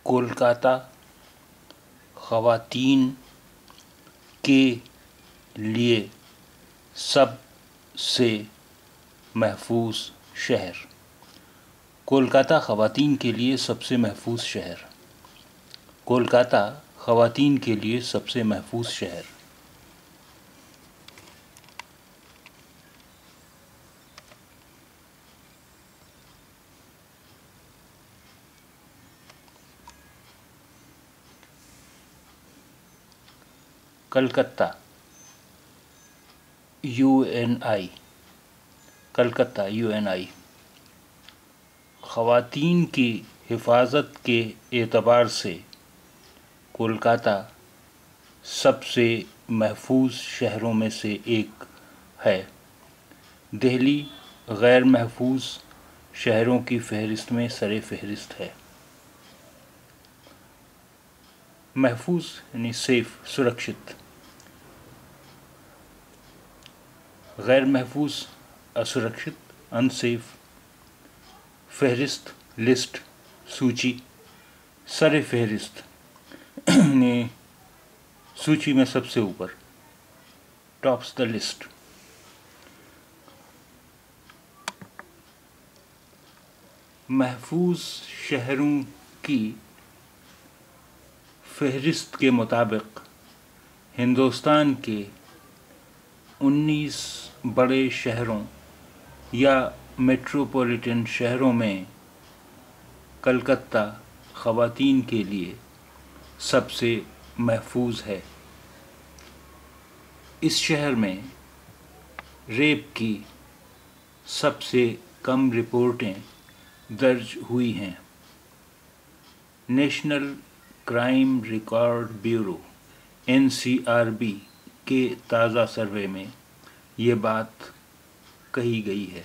کولکاتہ خواتین کے لیے سب سے محفوظ شہر۔ کولکاتہ خواتین کے لیے سب سے محفوظ شہر۔ کولکاتہ خواتین کے لیے سب سے محفوظ شہر۔ کلکتہ UNI کلکتہ UNI خواتین کی حفاظت کے اعتبار سے کولکاتہ سب سے محفوظ شہروں میں سے ایک ہے۔ دہلی غیر محفوظ شہروں کی فہرست میں سر فہرست ہے۔ محفوظ یعنی سیف، سرکشت، غیر محفوظ اسرکشت، انسیف، فہرست لسٹ، سوچی، سر فہرست یعنی سوچی میں سب سے اوپر، ٹاپس دا لسٹ۔ محفوظ شہروں کی فہرست کے مطابق ہندوستان کے 19 بڑے شہروں یا میٹروپولیٹن شہروں میں کلکتہ خواتین کے لیے سب سے محفوظ ہے۔ اس شہر میں ریپ کی سب سے کم رپورٹیں درج ہوئی ہیں۔ National crime record bureau NCRB کے تازہ سروے میں یہ بات کہی گئی ہے۔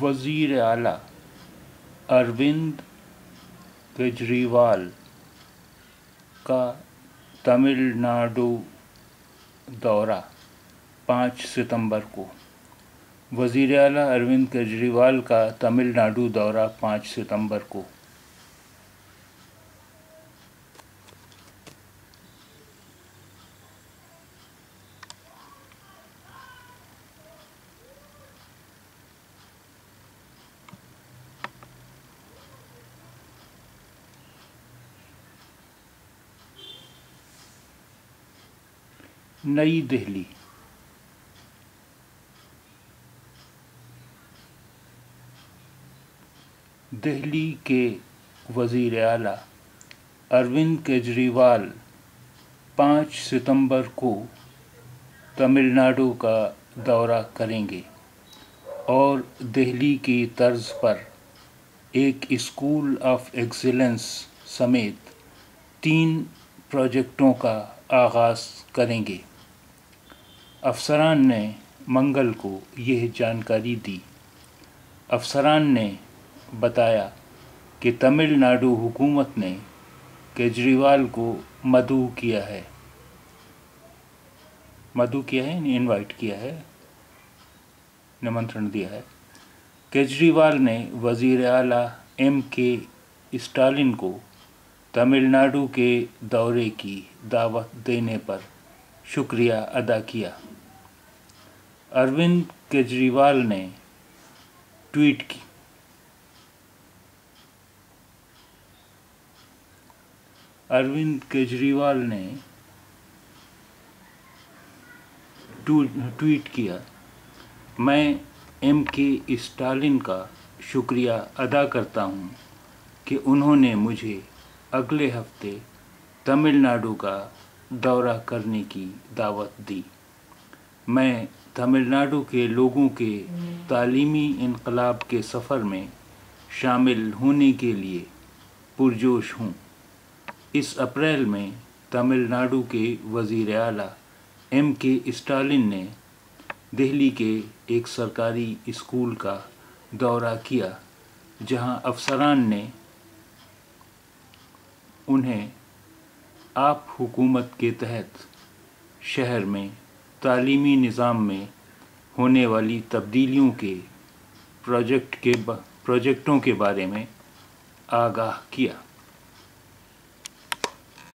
وزیر اعلیٰ اروند کیجریوال کا تمل ناڈو دورہ 5 ستمبر کو۔ وزیر اعلیٰ اروند کیجریوال کا تمل ناڈو دورہ 5 ستمبر کو۔ نئی دہلی، دہلی کے وزیر اعلیٰ اروند کیجریوال 5 ستمبر کو تمل ناڈو کا دورہ کریں گے اور دہلی کی طرز پر ایک اسکول آف ایکسیلنس سمیت 3 پروجیکٹوں کا آغاز کریں گے۔ افسران نے منگل کو یہ جانکاری دی۔ افسران نے بتایا کہ تمل ناڈو حکومت نے کیجریوال کو مدعو کیا ہے یعنی انوائٹ کیا ہے، نمنترن دیا ہے۔ کیجریوال نے وزیر اعلیٰ MK اسٹالن کو تمل ناڈو کے دورے کی دعوت دینے پر شکریہ ادا کیا۔ اروند کیجریوال نے ٹویٹ کیا، میں MK اسٹالن کا شکریہ ادا کرتا ہوں کہ انہوں نے مجھے اگلے ہفتے تمل ناڈو کا دورہ کرنے کی دعوت دی۔ میں تمل ناڈو کے لوگوں کے تعلیمی انقلاب کے سفر میں شامل ہونے کے لیے پرجوش ہوں۔ اس اپریل میں تمل ناڈو کے وزیر اعلیٰ MK اسٹالن نے دہلی کے ایک سرکاری اسکول کا دورہ کیا جہاں افسران نے انہیں آپ حکومت کے تحت شہر میں تعلیمی نظام میں ہونے والی تبدیلیوں کے پروجیکٹوں کے بارے میں آگاہ کیا۔